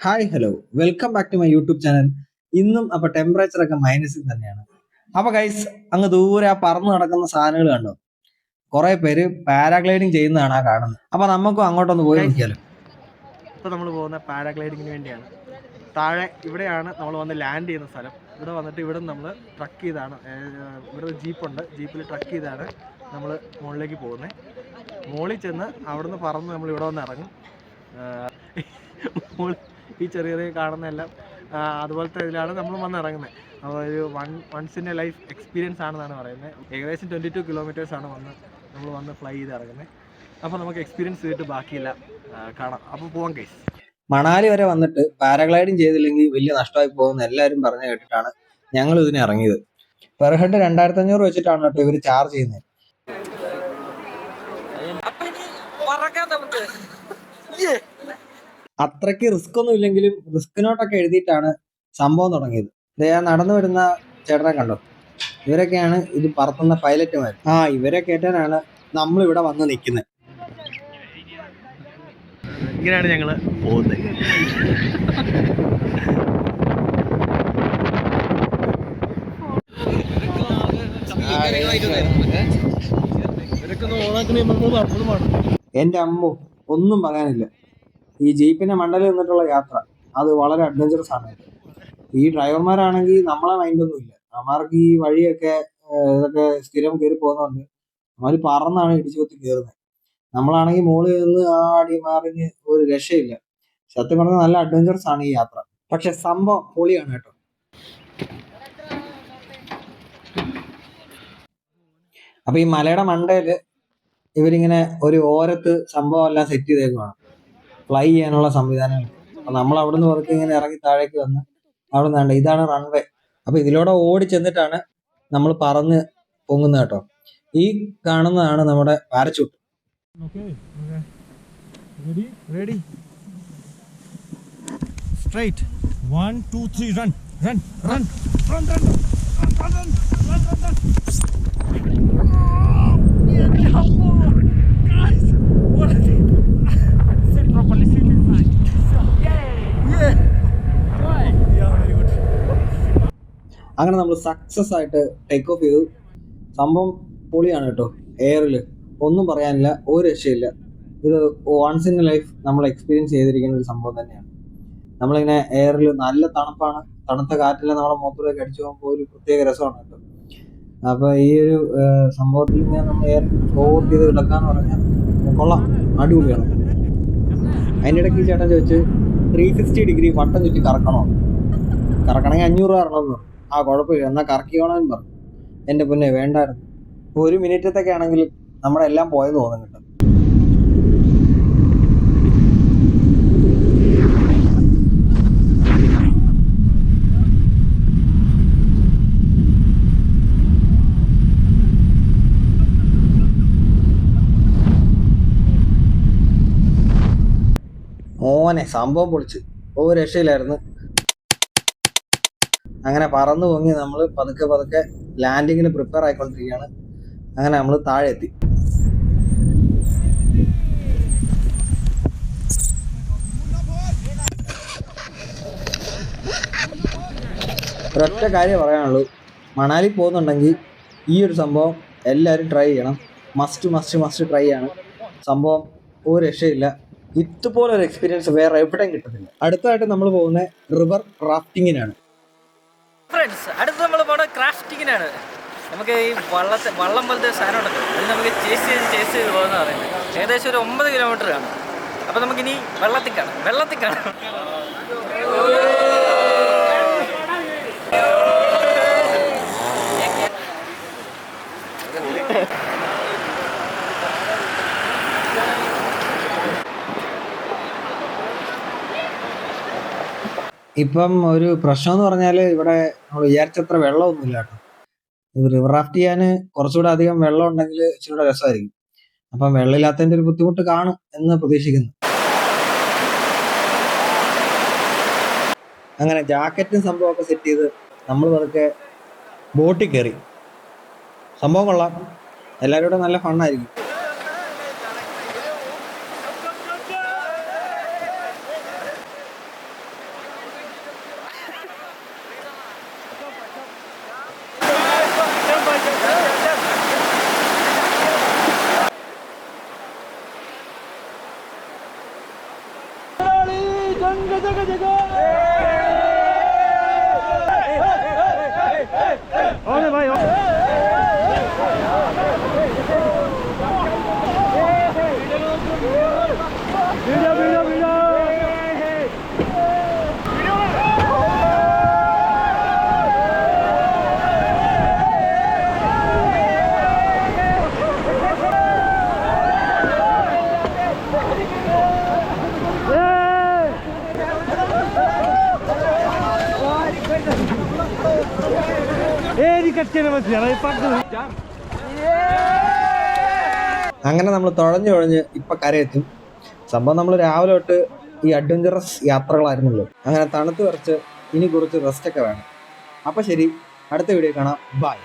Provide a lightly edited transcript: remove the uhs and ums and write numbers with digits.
Hi hello welcome back to my YouTube channel. ഇന്നും അപ്പൊ temperature ഒക്കെ മൈനസിൽ തന്നെയാണ്. അപ്പൊ ഗൈസ്, അങ്ങ് ദൂരെ ആ പറന്ന് നടക്കുന്ന സാധനങ്ങൾ കണ്ടോ? കുറെ പേര് പാരാഗ്ലൈഡിങ് ചെയ്യുന്നതാണ് ആ കാണുന്നത്. അപ്പൊ നമുക്കും അങ്ങോട്ടൊന്ന് പോയി നോക്കിയാലോ. ഇപ്പോൾ നമ്മൾ പോകുന്ന പാരാഗ്ലൈഡിങ്ങിന് വേണ്ടിയാണ്. താഴെ ഇവിടെയാണ് നമ്മൾ വന്ന് ലാൻഡ് ചെയ്യുന്ന സ്ഥലം. ഇവിടെ വന്നിട്ട് ഇവിടെ നമ്മൾ ട്രക്ക് ചെയ്താണ്, ഇവിടെ ഒരു ജീപ്പുണ്ട്, ജീപ്പിൽ ട്രക്ക് ചെയ്താണ് നമ്മൾ മുകളിലേക്ക് പോകുന്നത്. മുകളിൽ ചെന്ന് അവിടുന്ന് പറന്ന് നമ്മൾ ഇവിടെ വന്ന് ഇറങ്ങും. ഈ ചെറിയ ചെറിയ കാണുന്നതെല്ലാം അതുപോലത്തെ ഇതിലാണ് നമ്മൾ വന്ന് ഇറങ്ങുന്നത്. അപ്പോൾ ഒരു once in a life experience ആണെന്നാണ് പറയുന്നത്. ഏകദേശം 22 കിലോമീറ്റേഴ്സാണ് നമ്മൾ വന്ന് ഫ്ലൈ ചെയ്ത് ഇറങ്ങുന്നത്. അപ്പോൾ നമുക്ക് എക്സ്പീരിയൻസ് ചെയ്തിട്ട് ബാക്കിയില്ല കാണാം. അപ്പോൾ പോവാം ഗൈസ്. മണാലി വരെ വന്നിട്ട് പാരാഗ്ലൈഡിങ് ചെയ്തില്ലെങ്കിൽ വലിയ നഷ്ടമായി പോകുന്ന എല്ലാവരും പറഞ്ഞു കേട്ടിട്ടാണ് ഞങ്ങൾ ഇതിന് ഇറങ്ങിയത്. പെർ ഹെഡ് 2500 വെച്ചിട്ടാണ് കേട്ടോ ഇവർ ചാർജ് ചെയ്യുന്നത്. അത്രയ്ക്ക് റിസ്ക് ഒന്നും ഇല്ലെങ്കിലും റിസ്ക് നോട്ടൊക്കെ എഴുതിയിട്ടാണ് സംഭവം തുടങ്ങിയത്. ഞാൻ നടന്നു വരുന്ന ചേട്ടനെ കണ്ടോ? ഇവരൊക്കെയാണ് ഇത് പറത്തുന്ന പൈലറ്റുമാർ. ഇവരെ കയറ്റാനാണ് നമ്മൾ ഇവിടെ വന്ന് നിൽക്കുന്നത്. ഇങ്ങനെയാണ് ഞങ്ങൾ പോകുന്നത്. എന്റെ അമ്മോ, ഒന്നും പറയാനില്ല. ഈ ജീപ്പിന്റെ മണ്ടലിൽ നിന്നിട്ടുള്ള യാത്ര അത് വളരെ അഡ്വഞ്ചറസ് ആണ്. ഈ ഡ്രൈവർമാരാണെങ്കിൽ നമ്മളെ മൈൻഡൊന്നും ഇല്ല. അവന്മാർക്ക് ഈ വഴിയൊക്കെ ഇതൊക്കെ സ്ഥിരം കയറി പോകുന്നതുകൊണ്ട് അവര് പറന്നാണ് ഇടിച്ചു കൊത്തി കയറുന്നത്. നമ്മളാണെങ്കിൽ മുകളിൽ നിന്ന് ആടി മാറിഞ്ഞ് ഒരു രക്ഷയില്ല. സത്യം പറഞ്ഞാൽ നല്ല അഡ്വഞ്ചറസ് ആണ് ഈ യാത്ര. പക്ഷെ സംഭവം പൊളിയാണ് കേട്ടോ. അപ്പൊ ഈ മലയുടെ മണ്ടയില് ഇവരിങ്ങനെ ഒരു ഓരത്ത് സംഭവം എല്ലാം സെറ്റ് ചെയ്തേക്കുവാണ്, ഫ്ലൈ ചെയ്യാനുള്ള സംവിധാനങ്ങൾ. അപ്പൊ നമ്മൾ അവിടുന്ന് പുറത്ത് ഇങ്ങനെ ഇറങ്ങി താഴേക്ക് വന്ന് അവിടെ നിന്നാണ്ട് ഇതാണ് റൺവേ. അപ്പൊ ഇതിലൂടെ ഓടി ചെന്നിട്ടാണ് നമ്മൾ പറന്ന് പൊങ്ങുന്നത് കേട്ടോ. ഈ കാണുന്നതാണ് നമ്മുടെ parachute. Ready? Straight. 1, 2, 3, run. Guys, what is it? Sit properly, sit inside. Yeah. Why? Yeah, very good. അങ്ങനെ നമ്മൾ സക്സസ് ആയിട്ട് ടേക്ക് ഓഫ് ചെയ്തു. സംഭവം പൊളിയാണ് കേട്ടോ. എയറിൽ ഒന്നും പറയാനില്ല, ഒരു രക്ഷയില്ല. ഇത് വൺസ് ഇൻ ലൈഫ് നമ്മൾ എക്സ്പീരിയൻസ് ചെയ്തിരിക്കുന്ന ഒരു സംഭവം തന്നെയാണ്. നമ്മളിങ്ങനെ എയറിൽ നല്ല തണുപ്പാണ്, തണുത്ത കാറ്റെല്ലാം നമ്മളെ മുഖത്തിലേക്ക് അടിച്ചു പോകുമ്പോൾ ഒരു പ്രത്യേക രസമാണ് കേട്ടോ. അപ്പൊ ഈ ഒരു സംഭവത്തിൽ ഇങ്ങനെ നമ്മൾ എയർ ഫ്ലോട്ട് ചെയ്ത് കിടക്കാന്ന് പറഞ്ഞാൽ കൊള്ളാം, അടിപൊളിയാണ്. അതിൻ്റെ ഇടയ്ക്ക് ഈ ചേട്ടൻ ചോദിച്ച് 360 ഡിഗ്രി വട്ടം ചുറ്റി കറക്കണമെങ്കിൽ 500 രൂപ തരണമെന്ന്. കുഴപ്പമില്ല, എന്നാൽ കറക്കിക്കോണമെന്ന് പറഞ്ഞു. എൻ്റെ പൊന്നെ വേണ്ടായിരുന്നു. 1 മിനിറ്റത്തൊക്കെ ആണെങ്കിൽ നമ്മുടെ എല്ലാം പോയെന്ന് തോന്നും കേട്ടോ. മോനെ സംഭവം പൊളിച്ച്, ഒരു രക്ഷയിലായിരുന്നു. അങ്ങനെ പറന്നു പൊങ്ങി നമ്മൾ പതുക്കെ ലാൻഡിങ്ങിന് പ്രിപ്പയർ ആയിക്കൊണ്ടിരിക്കുകയാണ്. അങ്ങനെ നമ്മൾ താഴെ എത്തി. ഒരൊറ്റ കാര്യം പറയാനുള്ളൂ, മണാലി പോകുന്നുണ്ടെങ്കിൽ ഈ ഒരു സംഭവം എല്ലാവരും ട്രൈ ചെയ്യണം. മസ്റ്റ് ട്രൈ ചെയ്യണം. സംഭവം ഒരു രക്ഷയില്ല. ഇതുപോലൊരു എക്സ്പീരിയൻസ് വേറെ എവിടെയും കിട്ടത്തില്ല. അടുത്തായിട്ട് നമ്മൾ പോകുന്നത് റിവർ റാഫ്റ്റിങ്ങിനാണ്. ഫ്രണ്ട്സ്, അടുത്ത് നമ്മൾ പോകുന്നത് ക്രാഫ്റ്റിങ്ങിനാണ്. നമുക്ക് ഈ വള്ളം പോലത്തെ സാധനം ഉണ്ടല്ലോ, അത് നമുക്ക് ചേസ് ചെയ്ത് പോകുന്ന പറയുന്നത്. ഏകദേശം ഒരു 9 കിലോമീറ്റർ കാണും. അപ്പോൾ നമുക്കിനി വെള്ളത്തിൽ കാണാം. ഇപ്പം ഒരു പ്രശ്നം എന്ന് പറഞ്ഞാൽ ഇവിടെ നമ്മൾ വിചാരിച്ചത്ര വെള്ളമൊന്നുമില്ല കേട്ടോ. ഇത് റിവർ റാഫ്റ്റ് ചെയ്യാൻ കുറച്ചുകൂടെ അധികം വെള്ളം ഉണ്ടെങ്കിൽ ഇച്ചിരി രസമായിരിക്കും. അപ്പം വെള്ളമില്ലാത്തതിന്റെ ഒരു ബുദ്ധിമുട്ട് കാണും എന്ന് പ്രതീക്ഷിക്കുന്നു. അങ്ങനെ ജാക്കറ്റും സംഭവമൊക്കെ സെറ്റ് ചെയ്ത് നമ്മൾ പതുക്കെ ബോട്ടിൽ കയറി. സംഭവം കൊള്ളാം, എല്ലാവരും കൂടെ നല്ല ഫണ്ണായിരിക്കും. അങ്ങനെ നമ്മൾ തുഴഞ്ഞ് ഇപ്പൊ കരയെത്തും. സംഭവം നമ്മൾ രാവിലെ തൊട്ട് ഈ അഡ്വഞ്ചറസ് യാത്രകളായിരുന്നല്ലോ. അങ്ങനെ തണുത്ത് കുറച്ച് ഇനി കുറച്ച് റെസ്റ്റ് ഒക്കെ വേണം. അപ്പൊ ശരി, അടുത്ത വീഡിയോ കാണാം. ബൈ.